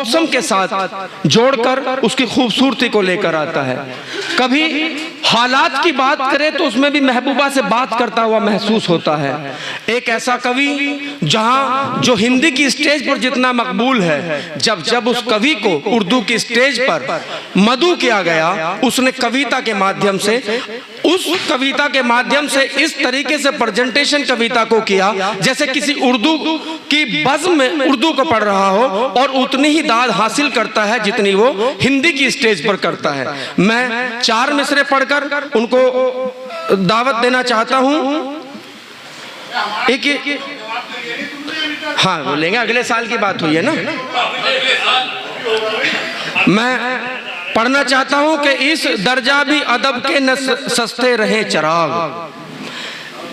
मौसम के साथ जोड़कर उसकी खूबसूरती को लेकर आता है। कभी हालात की बात करें तो उसमें भी महबूबा से बात करता हुआ महसूस होता है। एक ऐसा कवि जो हिंदी की स्टेज पर जितना मकबूल है, जब उस कवि को उर्दू की स्टेज पर मदऊ किया गया, उसने कविता के माध्यम से इस तरीके से प्रेजेंटेशन कविता को किया जैसे किसी उर्दू की बज़्म में उर्दू को पढ़ रहा हो, और उतनी ही दाद हासिल करता है जितनी वो हिंदी की स्टेज पर करता है। मैं 4 मिसरे पढ़कर उनको दावत देना चाहता हूं। हाँ बोलेंगे, अगले साल की बात हुई है ना। मैं पढ़ना चाहता हूं कि इस दर्जा भी अदब के न सस्ते रहे चराग,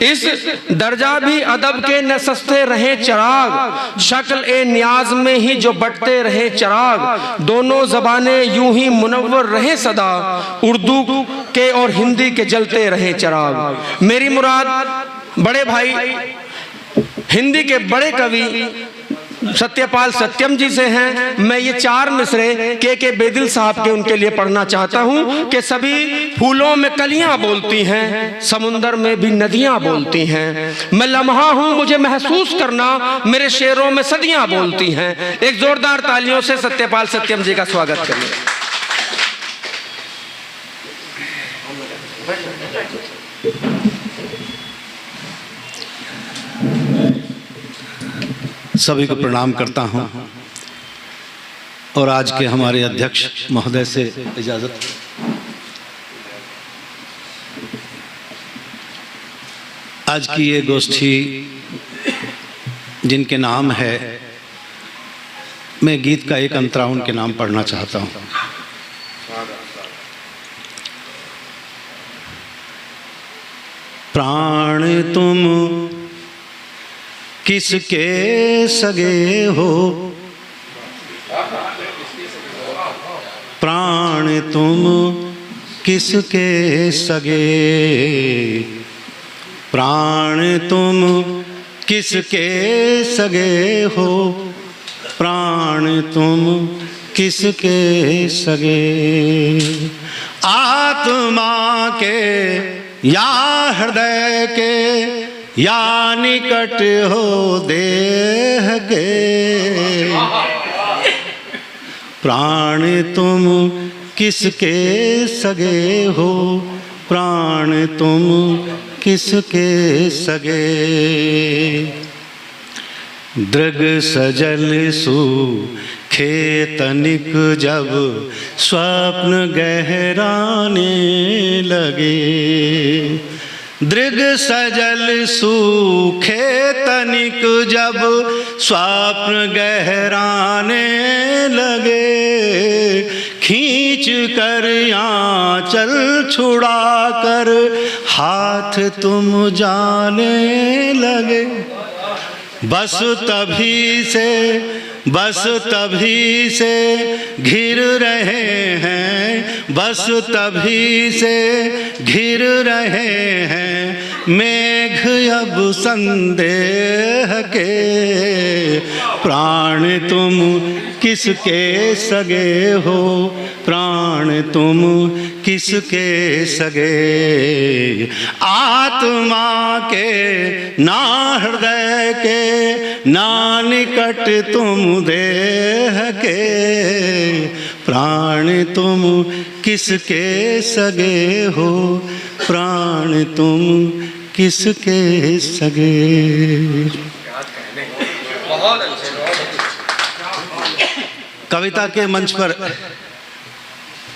इस दर्जा भी अदब के न सस्ते रहे चराग, शक्ल ए नियाज में ही जो बटते रहे चराग, दोनों ज़बानें यूं ही मुनव्वर रहे सदा, उर्दू के और हिंदी के जलते रहे चराग। मेरी मुराद बड़े भाई हिंदी के बड़े कवि सत्यपाल सत्यम जी से हैं। मैं ये 4 मिसरे के बेदिल साहब के उनके लिए पढ़ना चाहता हूँ कि सभी फूलों में कलियां बोलती हैं, समुंदर में भी नदियां बोलती हैं, मैं लम्हा हूँ मुझे महसूस करना, मेरे शेरों में सदियां बोलती हैं। एक जोरदार तालियों से सत्यपाल सत्यम जी का स्वागत करिए। सभी को प्रणाम करता हूं और आज के हमारे अध्यक्ष महोदय से इजाज़त। आज की ये गोष्ठी जिनके नाम है, मैं गीत का एक अंतरा उनके नाम पढ़ना चाहता हूं। प्राण तुम किसके सगे हो, प्राण तुम किसके सगे, प्राण तुम किसके सगे हो, प्राण तुम किसके सगे, आत्मा के या हृदय के या निकट हो देह के, प्राण तुम किसके सगे हो, प्राण तुम किसके सगे, दृग सजल सूखे तनिक जब स्वप्न गहराने लगे, दृग सजल सूखे तनिक जब स्वप्न गहराने लगे, खींच कर आंचल छुड़ा कर हाथ तुम जाने लगे, बस तभी से घिर रहे हैं, बस तभी से घिर रहे हैं मेघ अब संदेह के, प्राण तुम किसके सगे हो, प्राण तुम किसके सगे, आत्मा के ना हृदय के ना निकट तुम देह के, प्राण तुम किसके सगे हो, प्राण तुम किसके सगे। कविता के मंच पर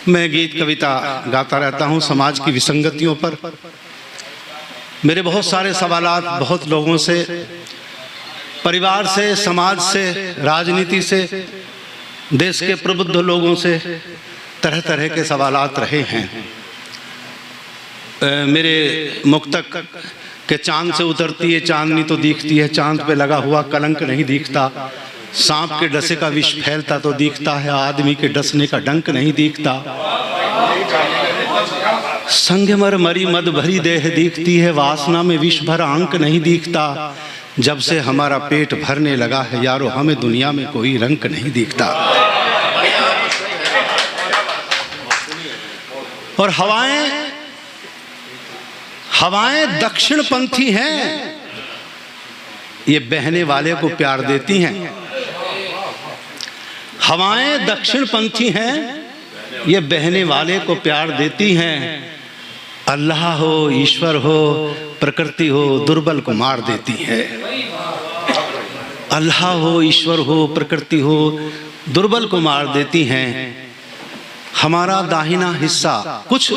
मैं गीत कविता गाता रहता हूँ समाज की विसंगतियों पर। मेरे बहुत सारे सवालात बहुत लोगों से, परिवार से, समाज से, राजनीति से, देश के प्रबुद्ध लोगों से तरह तरह के सवालात रहे हैं। मेरे मुक्तक के चांद से उतरती है चांदनी तो दिखती है, चांद पे लगा हुआ कलंक नहीं दिखता, सांप के डसे का विष फैलता तो दिखता है, आदमी के डसने का डंक नहीं दिखता, संगमर मरी मद भरी देह दिखती है, वासना में विष भरा अंक नहीं दिखता, जब से हमारा पेट भरने लगा है यारो हमें दुनिया में कोई रंक नहीं दिखता। और हवाएं दक्षिणपंथी हैं, ये बहने वाले को प्यार देती हैं। हवाएं दक्षिणपंथी हैं, ये बहने वाले को प्यार देती हैं। अल्लाह हो, ईश्वर हो, प्रकृति हो, दुर्बल को मार देती है। अल्लाह हो, ईश्वर हो, प्रकृति हो, दुर्बल को मार देती हैं। हमारा दाहिना हिस्सा, कुछ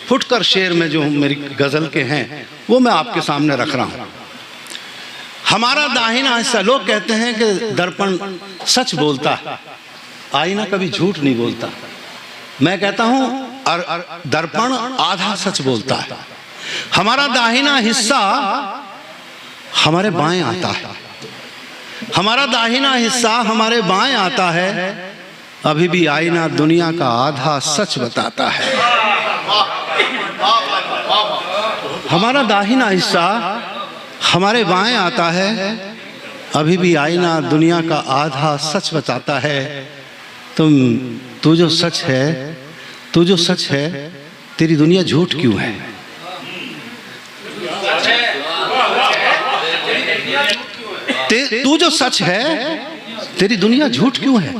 फुटकर शेर में जो मेरी गजल के हैं वो मैं आपके सामने रख रहा हूं। हमारा दाहिना हिस्सा, लोग कहते हैं कि दर्पण सच बोलता है, आईना कभी झूठ नहीं बोलता। मैं कहता हूं दर्पण आधा सच बोलता है। हमारा दाहिना हिस्सा हमारे बाएं आता है, हमारा दाहिना हिस्सा हमारे बाएं आता है। अभी भी आईना दुनिया का आधा सच बताता है। हमारा दाहिना हिस्सा हमारे बाएं आता है, अभी भी आईना दुनिया का आधा सच बताता है। तू जो सच है, तू जो सच है, तेरी दुनिया झूठ क्यों है? तू जो सच है, तेरी दुनिया झूठ क्यों है?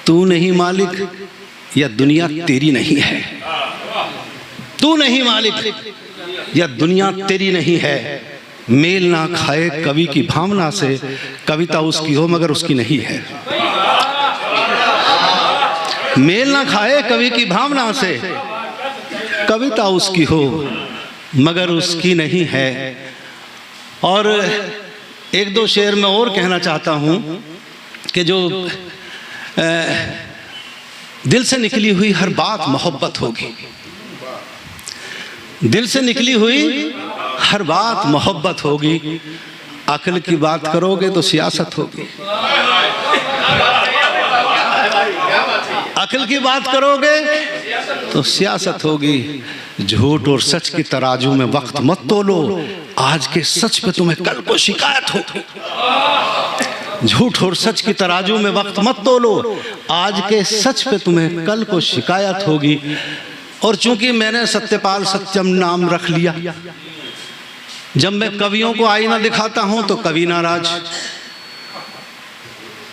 तू नहीं मालिक या दुनिया तेरी नहीं है? तू नहीं मालिक या दुनिया तेरी नहीं है? मेल ना खाए कवि की भावना से, कविता उसकी हो मगर उसकी नहीं है। मेल ना खाए कवि की भावना से, कविता उसकी हो मगर उसकी नहीं है। और एक दो शेर में और कहना चाहता हूं कि जो दिल से निकली हुई हर बात मोहब्बत होगी। दिल से निकली हुई हर बात मोहब्बत होगी। अक्ल की बात करोगे तो सियासत होगी। अक्ल की बात करोगे तो सियासत होगी। झूठ और सच की तराजू में वक्त मत तोलो, आज के सच पे तुम्हें कल को शिकायत होगी। झूठ और सच की तराजू में वक्त मत तोलो, आज के सच पे तुम्हें कल को शिकायत होगी। और चूंकि मैंने सत्यपाल सत्यम नाम रख लिया, जब मैं कवियों को आईना दिखाता हूं तो कवि नाराज,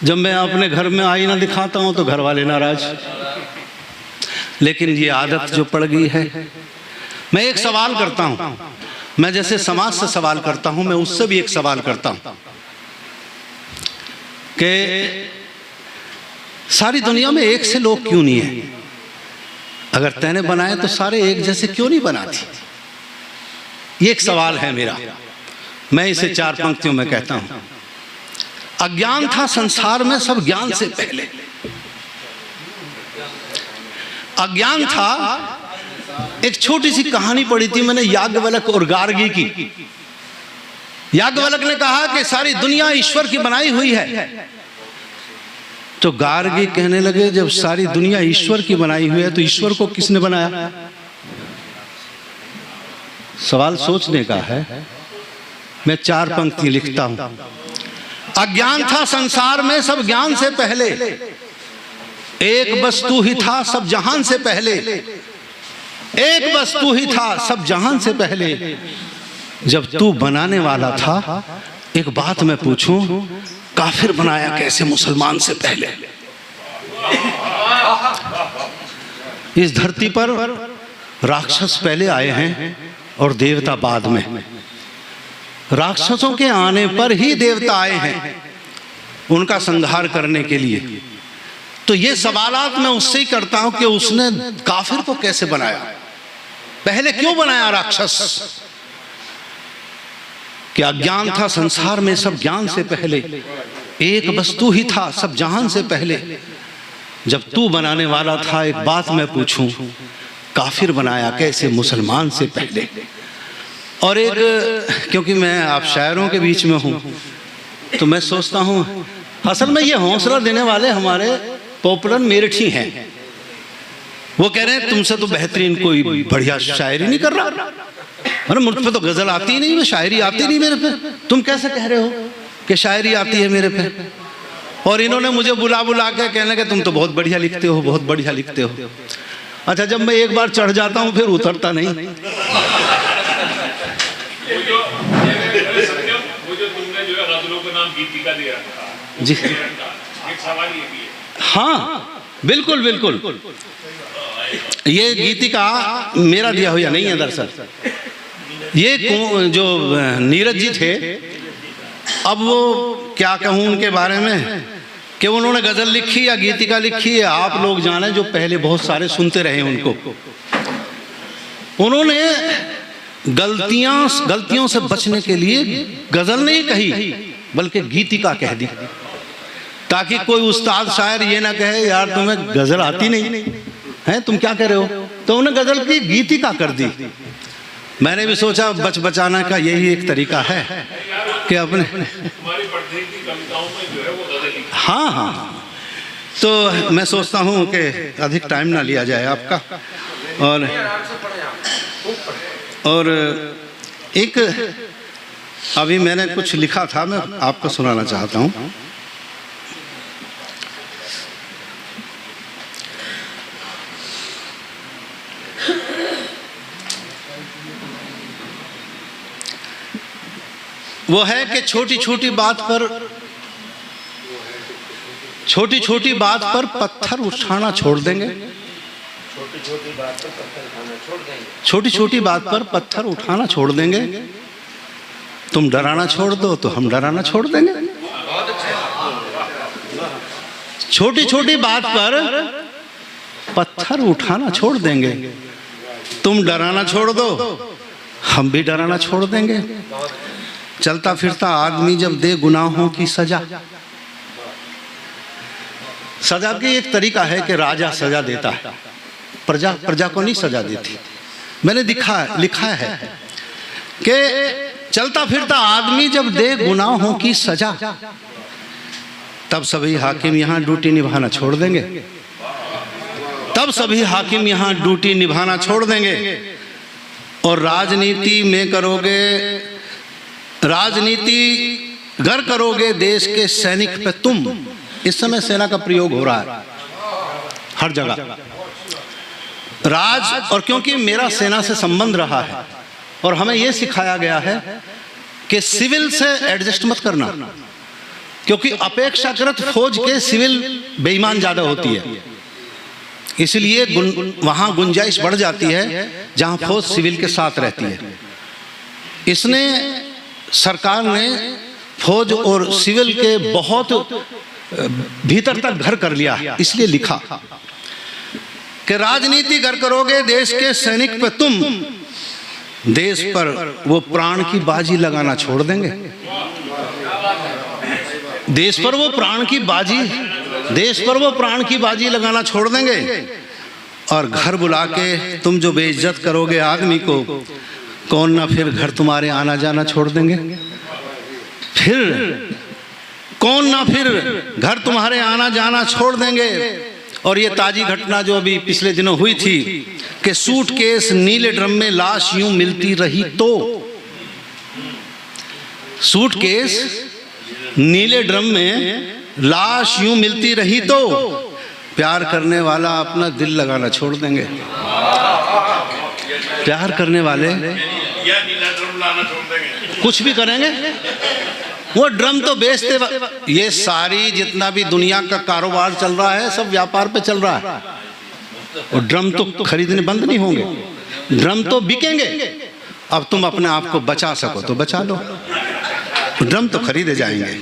जब मैं अपने घर में आईना दिखाता हूं तो घर वाले नाराज। लेकिन ये आदत जो पड़ गई है, मैं एक सवाल करता हूं, मैं जैसे समाज से सवाल करता हूं, मैं उससे भी एक सवाल करता हूं कि सारी दुनिया में एक से लोग क्यों नहीं है? अगर तैने बनाए तो सारे एक जैसे क्यों नहीं बनाती? ये एक सवाल है मेरा। मैं इसे 4 पंक्तियों में कहता हूं। अज्ञान था संसार में सब ज्ञान से पहले। अज्ञान था, एक छोटी सी कहानी पढ़ी थी मैंने याज्ञवल्क्य और गार्गी की। याज्ञवल्क्य ने कहा कि सारी दुनिया ईश्वर की बनाई हुई है, तो गार्गी कहने लगे जब सारी दुनिया ईश्वर की बनाई हुई है तो ईश्वर को किसने बनाया? सवाल सोचने का है। मैं 4 पंक्ति लिखता हूं। अज्ञान था संसार में सब ज्ञान से पहले, एक वस्तु ही था सब जहान से पहले। एक वस्तु ही था सब जहान से पहले। जब तू बनाने वाला था, एक बात मैं पूछूं, काफिर बनाया कैसे मुसलमान से पहले? इस धरती पर राक्षस पहले आए हैं और देवता बाद में। राक्षसों के आने पर ही देवता आए हैं उनका संहार करने के लिए। तो ये सवालात मैं उससे ही करता हूं कि उसने काफिर को कैसे बनाया, पहले क्यों बनाया राक्षस? कि अज्ञान था संसार में सब ज्ञान से पहले, एक वस्तु ही था सब जहान से पहले। जब तू बनाने वाला था, एक बात मैं पूछूं, काफिर बनाया कैसे मुसलमान से पहले? और एक, क्योंकि मैं आप शायरों के बीच में हूं तो मैं सोचता हूं असल में ये हौसला देने वाले हमारे पॉपुलर मेरठी हैं। वो कह रहे हैं तुमसे तो बेहतरीन कोई बढ़िया शायरी नहीं कर रहा। अरे मुझ पे तो गजल आती ही नहीं, मैं शायरी आती नहीं मेरे पे। तुम कैसे कह रहे हो कि शायरी आती है मेरे पे? और इन्होंने मुझे बुला बुला के कहने के तुम तो बहुत बढ़िया लिखते हो, बहुत बढ़िया लिखते हो। अच्छा, जब मैं एक बार चढ़ जाता हूँ फिर उतरता नहीं। वो जो तुमने जो है गजलों का नाम गीतिका दिया जी, एक सवाल ये भी है। हाँ बिल्कुल बिल्कुल, ये गीतिका मेरा दिया हुआ नहीं है दरअसल। ये जो नीरज जी थे, अब वो क्या कहूँ उनके बारे में कि उन्होंने गजल लिखी या गीतिका लिखी है, आप लोग जाने, जो पहले बहुत सारे सुनते रहे उनको। उन्होंने गलतियों से बचने के लिए गजल नहीं कही बल्कि गीतिका कह दी, ताकि कोई उस्ताद शायर ये ना कहे यार तुम्हें गजल आती नहीं है, तुम क्या कह रहे हो। तो उन्होंने गजल की गीतिका कर दी। मैंने भी सोचा बचाने का यही एक तरीका है कि अपने तुम्हारी पढ़ने की कविताओं में जो है वो गजल ही। हाँ हाँ, तो मैं सोचता हूँ कि अधिक टाइम ना लिया जाए आपका। और एक अभी मैंने कुछ लिखा था, मैं आपको सुनाना चाहता हूँ। वो है कि छोटी छोटी बात पर पत्थर उठाना छोड़ देंगे। छोटी छोटी बात पर पत्थर उठाना छोड़ देंगे। तुम डराना छोड़ दो तो हम डराना छोड़ देंगे। छोटी छोटी बात पर पत्थर उठाना छोड़ देंगे। तुम डराना छोड़ दो हम भी डराना छोड़ देंगे। चलता फिरता आदमी जब दे गुनाहों की सजा की एक तरीका है कि राजा सजा देता है, प्रजा को नहीं सजा देती। मैंने लिखा है कि चलता फिरता आदमी जब दे गुनाहों की सजा, तब सभी हाकिम यहाँ ड्यूटी निभाना छोड़ देंगे। और राजनीति गर करोगे देश के सैनिक पे तुम। इस समय सेना का प्रयोग हो रहा है हर जगह। और क्योंकि मेरा सेना से संबंध रहा है और हमें यह सिखाया गया है कि सिविल से एडजस्ट मत करना, क्योंकि अपेक्षाकृत फौज के सिविल बेईमान ज्यादा होती है, इसलिए वहां गुंजाइश बढ़ जाती है जहां फौज सिविल के साथ रहती है। इसने सरकार ने फौज और सिविल के बहुत भीतर तक घर कर लिया, इसलिए लिखा कि राजनीति घर करोगे देश के सैनिक पे तुम, देश पर वो प्राण की बाजी लगाना छोड़ देंगे। देश पर वो प्राण की बाजी लगाना छोड़ देंगे। और घर बुला के तुम जो बेइज्जत करोगे आदमी को, कौन ना फिर घर तुम्हारे आना जाना छोड़ देंगे। कौन ना फिर घर तुम्हारे आना जाना छोड़ देंगे। और ये ताजी घटना जो अभी पिछले दिनों हुई थी कि सूटकेस नीले ड्रम में लाश यूं मिलती रही तो, सूटकेस नीले ड्रम में लाश यूं मिलती रही तो प्यार करने वाला अपना दिल लगाना छोड़ देंगे। प्यार करने वाले कुछ भी करेंगे, वो ड्रम तो बेचते। ये सारी जितना भी दुनिया का कारोबार चल रहा है सब व्यापार पे चल रहा है, और ड्रम तो खरीदने बंद नहीं होंगे, ड्रम तो बिकेंगे। अब तुम अपने आप को बचा सको तो बचा लो, ड्रम तो खरीदे जाएंगे।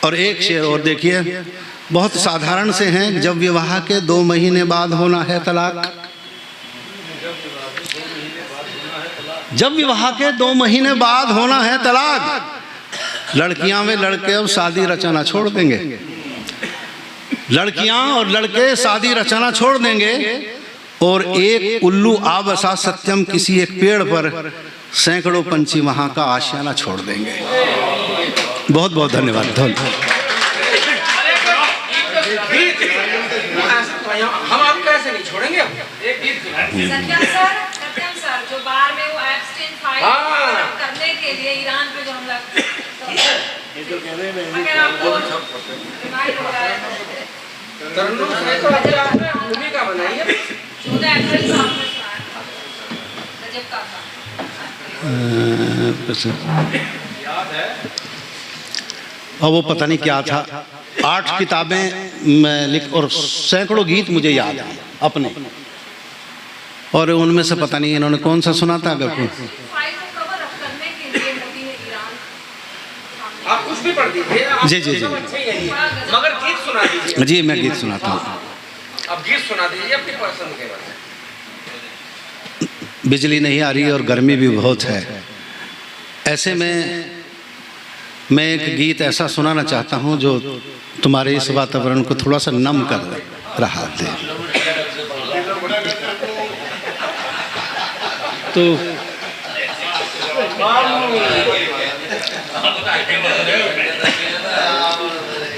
और एक शेर और देखिए, बहुत साधारण से हैं। जब विवाह के 2 महीने बाद होना है तलाक, जब विवाह के 2 महीने बाद होना है तलाक, लड़कियां में लड़के अब शादी रचाना छोड़ देंगे। लड़कियां और लड़के शादी रचाना छोड़ देंगे। और एक उल्लू आ बसा सत्यम किसी एक पेड़ पर, सैकड़ों पंछी वहां का आशियाना छोड़ देंगे। बहुत बहुत धन्यवाद। हम आपको ऐसे नहीं छोड़ेंगे। सत्यम सर जो बार में वो एब्स्टेन फाइल करने के लिए ईरान पे जो हमला, अगर आपको रिमाइंड हो रहा है तरन्नुम से तो अच्छा आपने भूमिका बनाई है। 14 अप्रैल को आपने सुनाया था। गजब का था। और वो पता नहीं क्या था, 8 किताबें मैं लिख और सैकड़ों गीत मुझे याद हैं अपने, और उनमें से पता नहीं इन्होंने कौन सा सुना था। अगर कोई फाइल को कवर अप करने के लिए मोदी ने ईरान सामने आप कुछ भी पढ़ दीजिए, जी, जी, जी। सब अच्छे ही हैं, मगर गीत सुना दीजिए। जी मैं गीत सुनाता हूँ। अब गीत सुना दीजिए अपनी पसंद के बाद। बिजली नहीं आ रही और गर्मी भी बहुत है, ऐसे में मैं एक गीत ऐसा सुनाना चाहता हूँ जो तुम्हारे इस वातावरण को थोड़ा सा नम कर रहा है। तो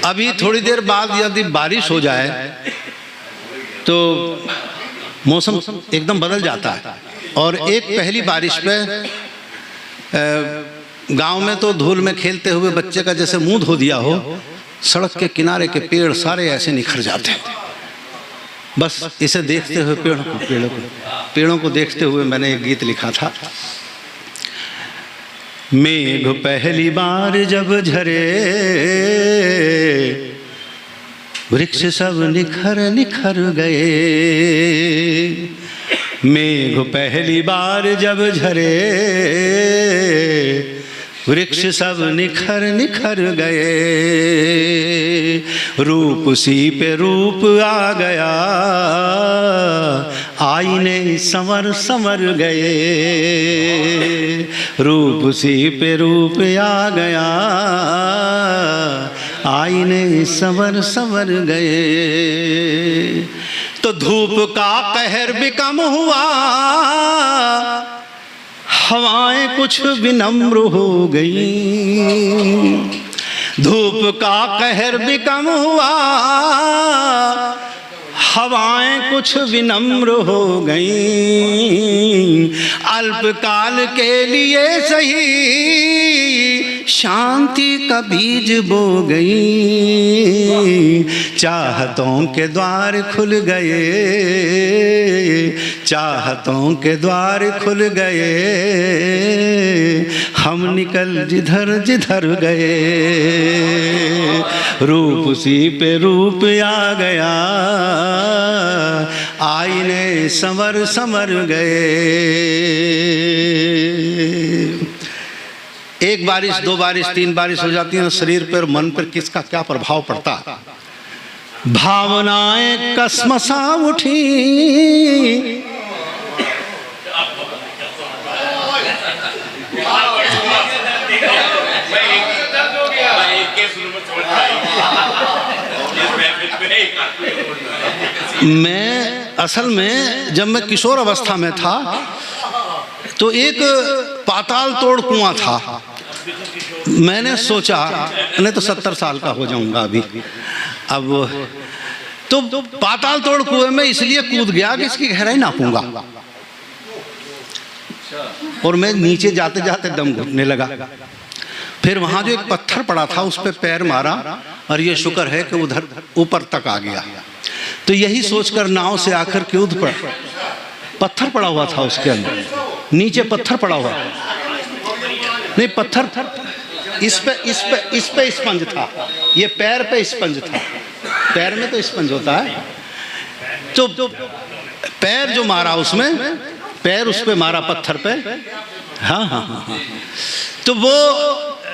अभी थोड़ी देर बाद यदि बारिश हो जाए तो मौसम एकदम बदल जाता है, और एक पहली बारिश पे गांव में तो धूल में खेलते हुए बच्चे का जैसे मुंह धो दिया हो, सड़क के किनारे के पेड़ सारे ऐसे निखर जाते हैं। बस इसे देखते हुए पेड़ों को देखते हुए मैंने एक गीत लिखा था। मेघ पहली बार जब झरे, वृक्ष सब निखर निखर गए। मेघ पहली बार जब झरे, वृक्ष सब निखर निखर गए। रूप सी पे रूप आ गया, आईने संवर संवर गए। रूप सी पे रूप आ गया, आईने संवर संवर गए। तो धूप का कहर भी कम हुआ, हवाएं कुछ विनम्र हो गई। धूप का कहर भी कम हुआ, हवाएं कुछ विनम्र हो गई। अल्पकाल के लिए सही, शांति का बीज बो गई। चाहतों के द्वार खुल गए, चाहतों के द्वार खुल गए। हम निकल जिधर जिधर गए। रूप सी पे रूप आ गया, आईने संवर संवर गए। एक बारिश, 2 बारिश, 3 बारिश हो जाती है, शरीर पर मन पर किसका क्या प्रभाव पड़ता। भावनाएं कसमसा उठी, मैं असल में जब मैं किशोर अवस्था में था तो एक पाताल तोड़ कुआं था। मैंने सोचा, नहीं तो 70 साल का हो जाऊंगा अभी अब, तो पाताल तोड़ कुएं में इसलिए कूद गया कि इसकी गहराई नापूंगा, और मैं नीचे जाते जाते दम घुटने लगा। फिर वहां जो एक पत्थर पड़ा था उस पर पैर मारा, और ये शुक्र है कि उधर ऊपर तक आ गया। तो यही सोचकर नाव से आकर कूद पड़ा। पत्थर पड़ा हुआ था उसके अंदर, नीचे पत्थर पड़ा हुआ, नहीं पत्थर इस पे स्पंज था, ये पैर पे स्पंज था। पैर में तो स्पंज होता है, तो पैर जो मारा उसमें, पैर उस पे मारा पत्थर पे। हाँ हाँ हाँ हाँ। तो वो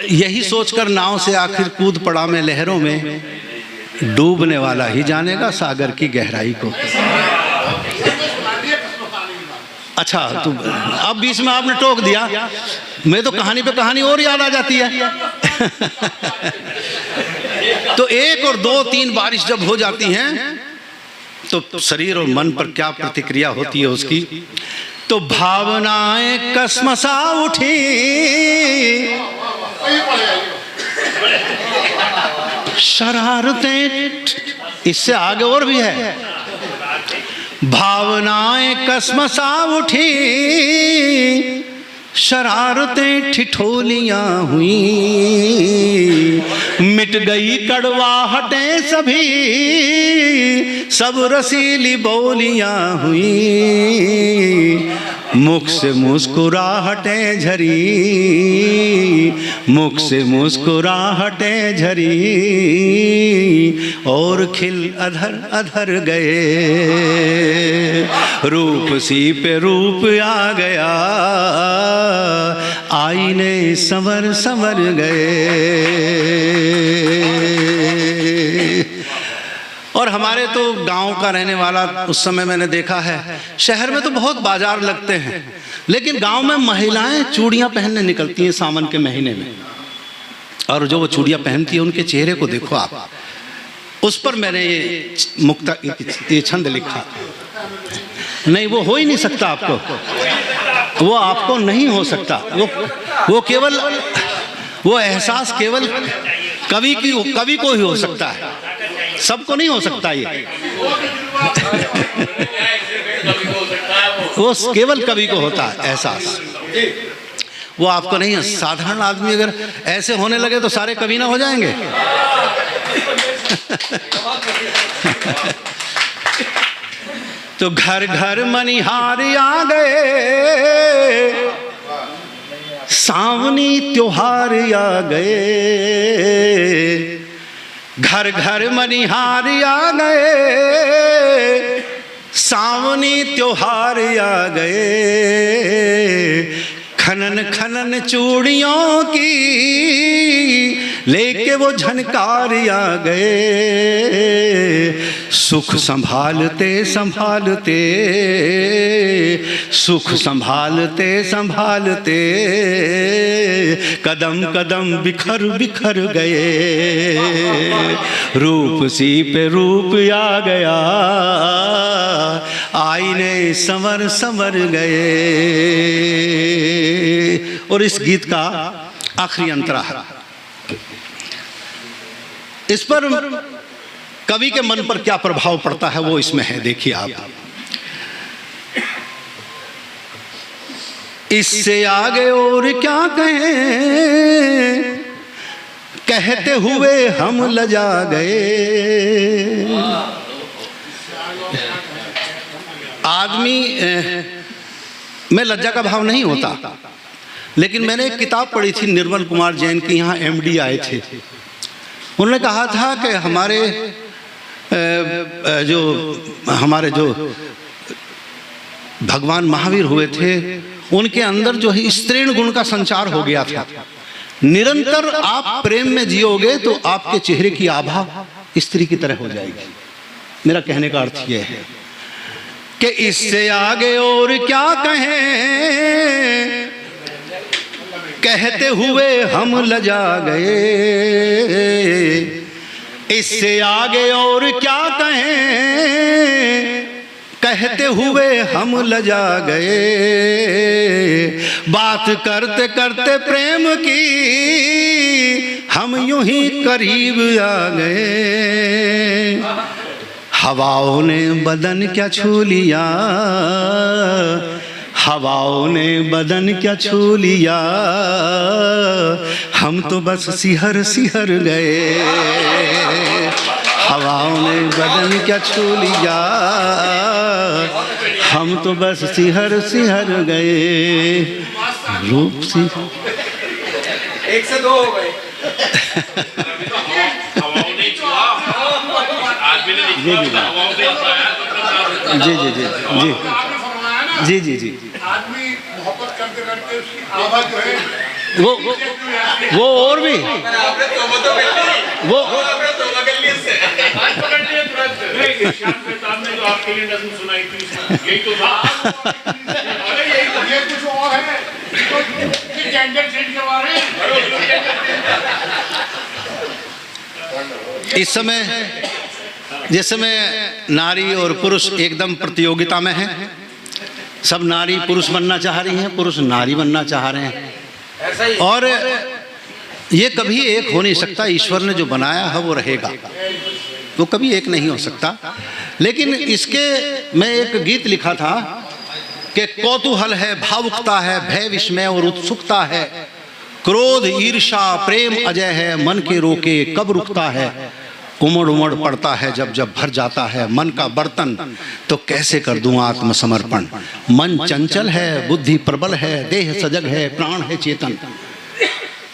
यही सोचकर नाव से आखिर कूद पड़ा मैं लहरों में, डूबने वाला ही जानेगा सागर की गहराई को। अच्छा, तो अब बीच में आपने टोक दिया, मैं तो कहानी पे कहानी और याद आ जाती है। तो 1 और 2, 3 बारिश जब हो जाती हैं तो शरीर और मन पर क्या प्रतिक्रिया होती है उसकी। तो भावनाएं कसमसा उठी, शरारतें, इससे आगे और भी है। भावनाएं कसमसा उठी, शरारतें ठिठोलियां हुई। मिट गई कड़वाहटें सभी, सब रसीली बोलियां हुई, मुख से मुस्कुराहटें झरी, मुख से मुस्कुराहटें झरी, और खिल अधर अधर गए, रूप सी पे रूप आ गया, आईने संवर संवर गए। और हमारे तो गांव का रहने वाला उस समय मैंने देखा है, शहर में तो बहुत बाजार लगते हैं, लेकिन गांव में महिलाएं चूड़ियां पहनने निकलती हैं सावन के महीने में, और जो वो चूड़ियां पहनती है उनके चेहरे को देखो आप। उस पर मैंने ये छंद लिखा। नहीं, वो हो ही नहीं सकता आपको, वो आपको नहीं हो सकता, वो केवल वो एहसास केवल कवि को ही हो सकता है, सबको नहीं हो सकता ये। वो केवल कवि को होता है एहसास, वो आपको नहीं है। साधारण आदमी अगर ऐसे होने लगे तो सारे कवि ना हो जाएंगे। तो घर घर मनिहार आ गए, सावनी त्योहार आ गए, घर घर मनिहार आ गए, सावनी त्योहार आ गए, खनन खनन चूड़ियों की लेके वो झनकार आ गए, सुख संभालते संभालते, सुख संभालते संभालते, कदम कदम बिखर बिखर गए, रूप सी पे रूप आ गया, आईने संवर संवर गए। और इस गीत का आखिरी अंतरा है, इस पर कवि के मन पर क्या प्रभाव पड़ता है वो इसमें है, देखिए आप। इससे आगे और क्या कहें, कहते हुए हम लजा गए। आदमी में लज्जा का भाव नहीं होता, लेकिन मैंने एक किताब पढ़ी थी निर्मल कुमार जैन की, यहाँ MD आए थे। उन्होंने कहा था कि हमारे जो भगवान महावीर हुए थे, उनके अंदर जो है स्त्रीण गुण का संचार हो गया था। निरंतर आप प्रेम में जियोगे तो आपके चेहरे की आभा स्त्री की तरह हो जाएगी। मेरा कहने का अर्थ यह है कि इससे आगे और क्या कहें, कहते हुए हम लजा गए। इससे आगे और क्या कहें, कहते हुए हम लजा गए। बात करते करते प्रेम की हम यूं ही करीब आ गए। हवाओं ने बदन क्या छू लिया, हवाओं ने बदन क्या छू लिया, हम तो बस सिहर सिहर गए। हवाओं ने बदन क्या छू लिया, हम तो बस सिहर सिहर गए। रूप सी 1 से 2 हो गए। जी जी जी जी जी जी जी आदमी मोहब्बत करते करते उसकी आभा जो है वो और भी वो ने जो आपके लिए नज़्म सुनाई थी यही तो था। अरे ये कुछ और है, ये जेंडर चेंज करवा रहे हैं। इस समय जिस समय नारी और पुरुष एकदम प्रतियोगिता में हैं, सब नारी पुरुष बनना चाह रही हैं, पुरुष नारी बनना चाह रहे हैं, और ये कभी एक हो नहीं सकता। ईश्वर ने जो बनाया है वो रहेगा, वो कभी एक नहीं हो सकता। लेकिन इसके मैं एक गीत लिखा था कि कौतूहल है, भावुकता है, भय विस्मय और उत्सुकता है, क्रोध ईर्षा प्रेम अजय है, मन के रोके कब रुकता है। उमड़ उमड़ पड़ता है जब जब भर जाता है मन का बर्तन, तो कैसे कर दूं आत्मसमर्पण। मन चंचल है, बुद्धि प्रबल है, देह सजग है, प्राण है चेतन।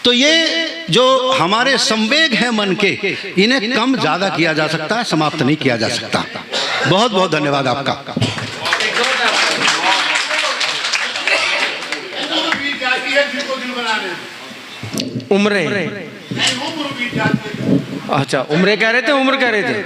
तो ये जो हमारे संवेग हैं मन के, इन्हें कम ज्यादा किया जा सकता है, समाप्त नहीं किया जा सकता। बहुत बहुत धन्यवाद आपका। बीत जाती है जिनको दिल बनाने, उम्रें, नहीं उम्र बीत जाती है। अच्छा उम्रें कह रहे थे, उम्र कह रहे थे।